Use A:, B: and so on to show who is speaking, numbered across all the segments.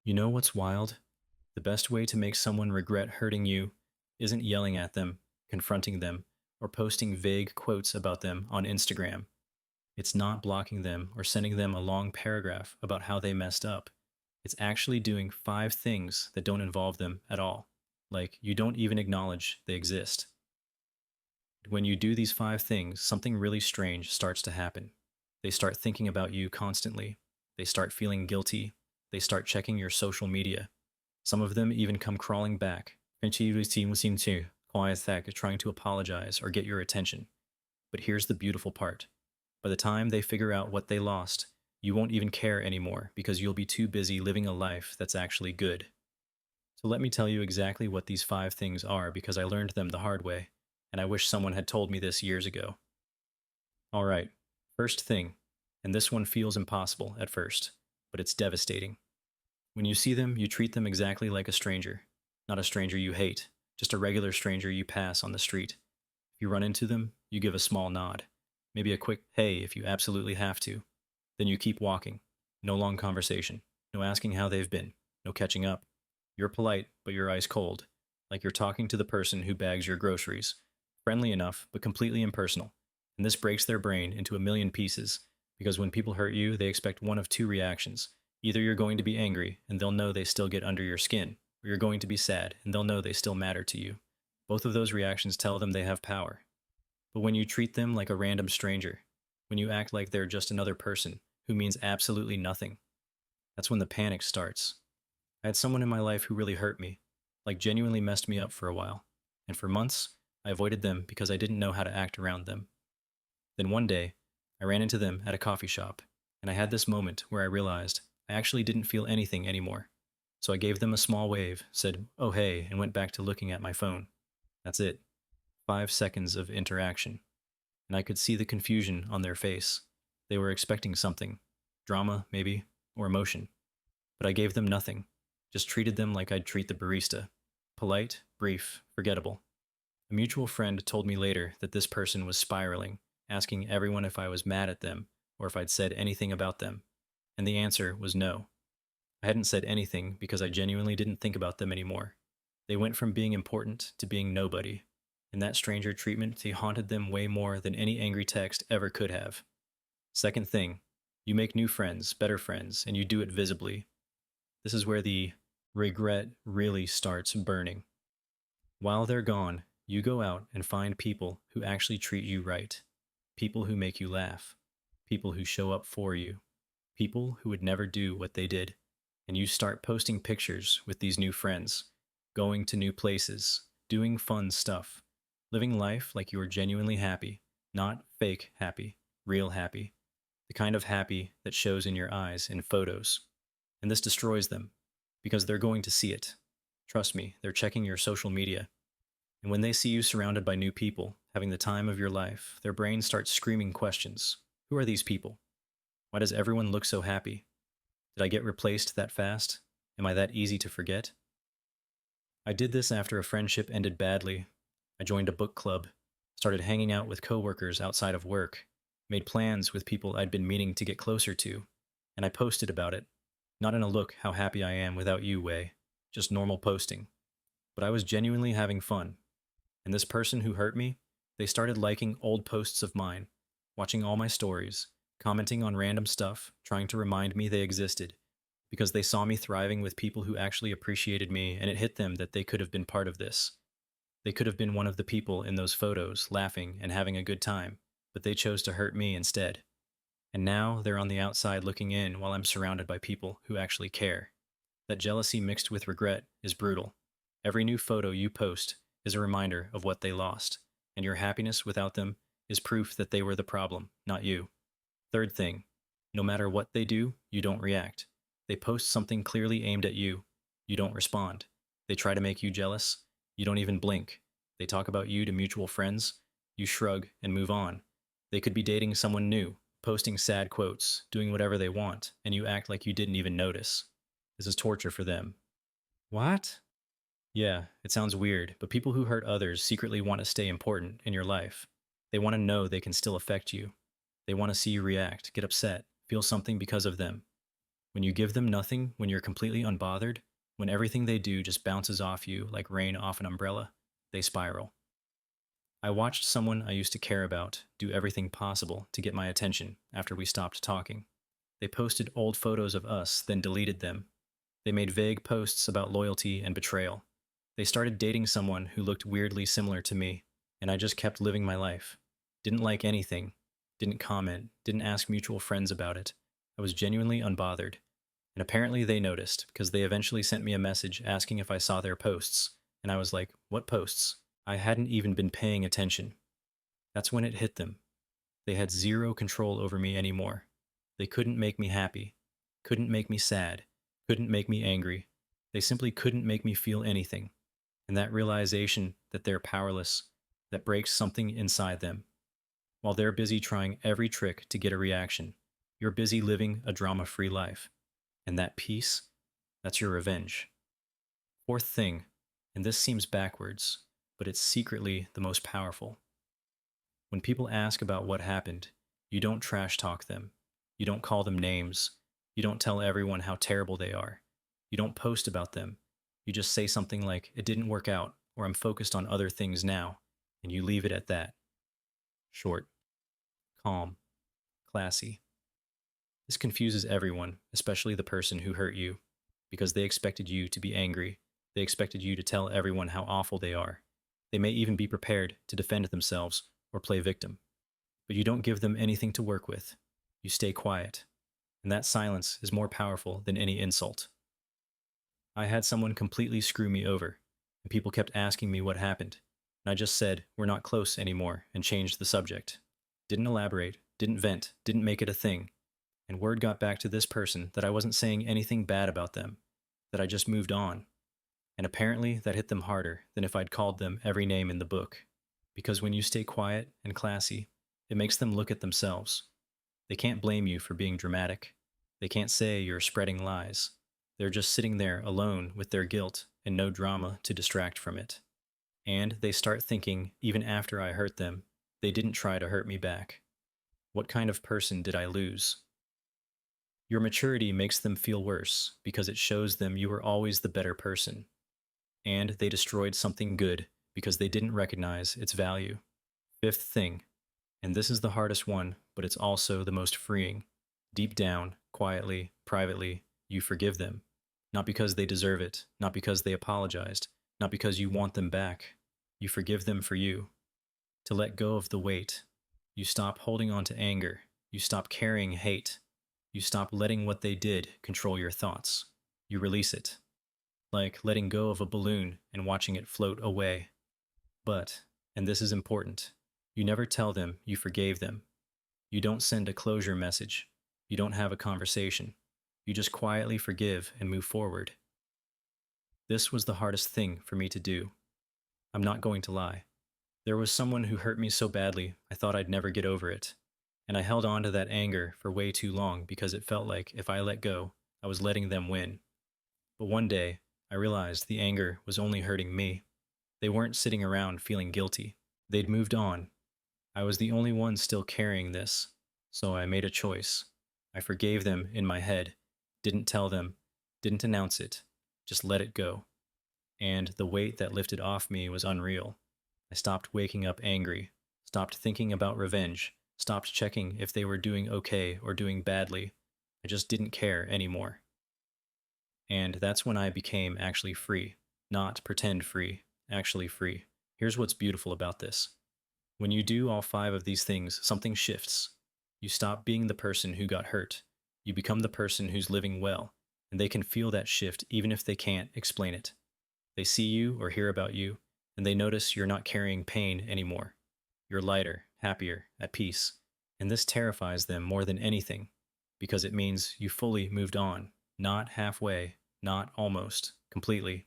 A: You know what's wild? The best way to make someone regret hurting you isn't yelling at them, confronting them, or posting vague quotes about them on Instagram. It's not blocking them or sending them a long paragraph about how they messed up. It's actually doing 5 things that don't involve them at all. Like, you don't even acknowledge they exist. When you do these 5 things, something really strange starts to happen. They start thinking about you constantly. They start feeling guilty. They start checking your social media. Some of them even come crawling back, trying to apologize or get your attention. But here's the beautiful part. By the time they figure out what they lost, you won't even care anymore because you'll be too busy living a life that's actually good. So let me tell you exactly what these 5 things are because I learned them the hard way, and I wish someone had told me this years ago. All right, first thing, and this one feels impossible at first, but it's devastating. When you see them, you treat them exactly like a stranger. Not a stranger you hate, just a regular stranger you pass on the street. If you run into them, you give a small nod, maybe a quick hey if you absolutely have to. Then you keep walking. No long conversation, no asking how they've been, no catching up. You're polite, but you're ice cold, like you're talking to the person who bags your groceries. Friendly enough, but completely impersonal. And this breaks their brain into a million pieces, because when people hurt you, they expect one of 2 reactions. Either you're going to be angry, and they'll know they still get under your skin, or you're going to be sad, and they'll know they still matter to you. Both of those reactions tell them they have power. But when you treat them like a random stranger, when you act like they're just another person who means absolutely nothing, that's when the panic starts. I had someone in my life who really hurt me, like genuinely messed me up for a while, and for months, I avoided them because I didn't know how to act around them. Then one day, I ran into them at a coffee shop, and I had this moment where I realized I actually didn't feel anything anymore. So I gave them a small wave, said, "Oh hey," and went back to looking at my phone. That's it. 5 seconds of interaction. And I could see the confusion on their face. They were expecting something. Drama, maybe, or emotion. But I gave them nothing. Just treated them like I'd treat the barista. Polite, brief, forgettable. A mutual friend told me later that this person was spiraling, asking everyone if I was mad at them or if I'd said anything about them. And the answer was no. I hadn't said anything because I genuinely didn't think about them anymore. They went from being important to being nobody. In that stranger treatment, he haunted them way more than any angry text ever could have. Second thing, you make new friends, better friends, and you do it visibly. This is where the regret really starts burning. While they're gone, you go out and find people who actually treat you right. People who make you laugh. People who show up for you. People who would never do what they did. And you start posting pictures with these new friends, going to new places, doing fun stuff, living life like you are genuinely happy, not fake happy, real happy, the kind of happy that shows in your eyes in photos. And this destroys them, because they're going to see it. Trust me, they're checking your social media. And when they see you surrounded by new people, having the time of your life, their brain starts screaming questions. Who are these people? Why does everyone look so happy? Did I get replaced that fast? Am I that easy to forget? I did this after a friendship ended badly. I joined a book club, started hanging out with coworkers outside of work, made plans with people I'd been meaning to get closer to, and I posted about it. Not in a look how happy I am without you way, just normal posting. But I was genuinely having fun. And this person who hurt me, they started liking old posts of mine, watching all my stories, commenting on random stuff, trying to remind me they existed, because they saw me thriving with people who actually appreciated me, and it hit them that they could have been part of this. They could have been one of the people in those photos, laughing and having a good time, but they chose to hurt me instead. And now they're on the outside looking in while I'm surrounded by people who actually care. That jealousy mixed with regret is brutal. Every new photo you post is a reminder of what they lost, and your happiness without them is proof that they were the problem, not you. Third thing, no matter what they do, you don't react. They post something clearly aimed at you. You don't respond. They try to make you jealous. You don't even blink. They talk about you to mutual friends. You shrug and move on. They could be dating someone new, posting sad quotes, doing whatever they want, and you act like you didn't even notice. This is torture for them. What? Yeah, it sounds weird, but people who hurt others secretly want to stay important in your life. They want to know they can still affect you. They want to see you react, get upset, feel something because of them. When you give them nothing, when you're completely unbothered, when everything they do just bounces off you like rain off an umbrella, they spiral. I watched someone I used to care about do everything possible to get my attention after we stopped talking. They posted old photos of us, then deleted them. They made vague posts about loyalty and betrayal. They started dating someone who looked weirdly similar to me, and I just kept living my life. Didn't like anything, didn't comment, didn't ask mutual friends about it. I was genuinely unbothered. And apparently they noticed because they eventually sent me a message asking if I saw their posts. And I was like, what posts? I hadn't even been paying attention. That's when it hit them. They had zero control over me anymore. They couldn't make me happy, couldn't make me sad, couldn't make me angry. They simply couldn't make me feel anything. And that realization that they're powerless, that breaks something inside them. While they're busy trying every trick to get a reaction, you're busy living a drama-free life. And that peace, that's your revenge. Fourth thing, and this seems backwards, but it's secretly the most powerful. When people ask about what happened, you don't trash talk them. You don't call them names. You don't tell everyone how terrible they are. You don't post about them. You just say something like, it didn't work out, or I'm focused on other things now, and you leave it at that. Short, calm, classy. This confuses everyone, especially the person who hurt you, because they expected you to be angry. They expected you to tell everyone how awful they are. They may even be prepared to defend themselves or play victim. But you don't give them anything to work with. You stay quiet. And that silence is more powerful than any insult. I had someone completely screw me over, and people kept asking me what happened. And I just said, we're not close anymore, and changed the subject. Didn't elaborate, didn't vent, didn't make it a thing. And word got back to this person that I wasn't saying anything bad about them, that I just moved on. And apparently that hit them harder than if I'd called them every name in the book. Because when you stay quiet and classy, it makes them look at themselves. They can't blame you for being dramatic. They can't say you're spreading lies. They're just sitting there alone with their guilt and no drama to distract from it. And they start thinking, even after I hurt them, they didn't try to hurt me back. What kind of person did I lose? Your maturity makes them feel worse because it shows them you were always the better person. And they destroyed something good because they didn't recognize its value. Fifth thing, and this is the hardest one, but it's also the most freeing. Deep down, quietly, privately, you forgive them. Not because they deserve it, not because they apologized, not because you want them back. You forgive them for you. To let go of the weight. You stop holding on to anger. You stop carrying hate. You stop letting what they did control your thoughts. You release it. Like letting go of a balloon and watching it float away. But, and this is important, you never tell them you forgave them. You don't send a closure message. You don't have a conversation. You just quietly forgive and move forward. This was the hardest thing for me to do. I'm not going to lie. There was someone who hurt me so badly I thought I'd never get over it. And I held on to that anger for way too long because it felt like if I let go, I was letting them win. But one day, I realized the anger was only hurting me. They weren't sitting around feeling guilty. They'd moved on. I was the only one still carrying this. So I made a choice. I forgave them in my head. Didn't tell them. Didn't announce it. Just let it go. And the weight that lifted off me was unreal. I stopped waking up angry. Stopped thinking about revenge. Stopped checking if they were doing okay or doing badly. I just didn't care anymore. And that's when I became actually free. Not pretend free, actually free. Here's what's beautiful about this. When you do all 5 of these things, something shifts. You stop being the person who got hurt. You become the person who's living well, and they can feel that shift even if they can't explain it. They see you or hear about you, and they notice you're not carrying pain anymore. You're lighter, happier, at peace. And this terrifies them more than anything, because it means you fully moved on, not halfway, not almost, completely.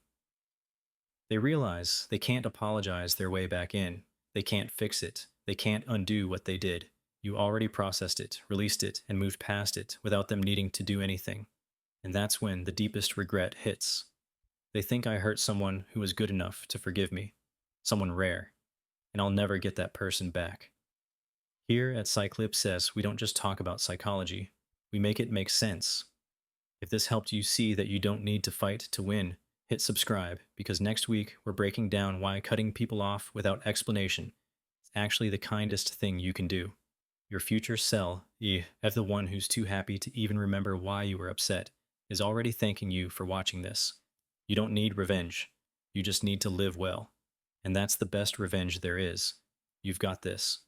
A: They realize they can't apologize their way back in. They can't fix it. They can't undo what they did. You already processed it, released it, and moved past it without them needing to do anything. And that's when the deepest regret hits. They think I hurt someone who was good enough to forgive me, someone rare, and I'll never get that person back. Here at Cyclip Says, we don't just talk about psychology, we make it make sense. If this helped you see that you don't need to fight to win, hit subscribe because next week we're breaking down why cutting people off without explanation is actually the kindest thing you can do. Your future self, if the one who's too happy to even remember why you were upset, is already thanking you for watching this. You don't need revenge. You just need to live well. And that's the best revenge there is. You've got this.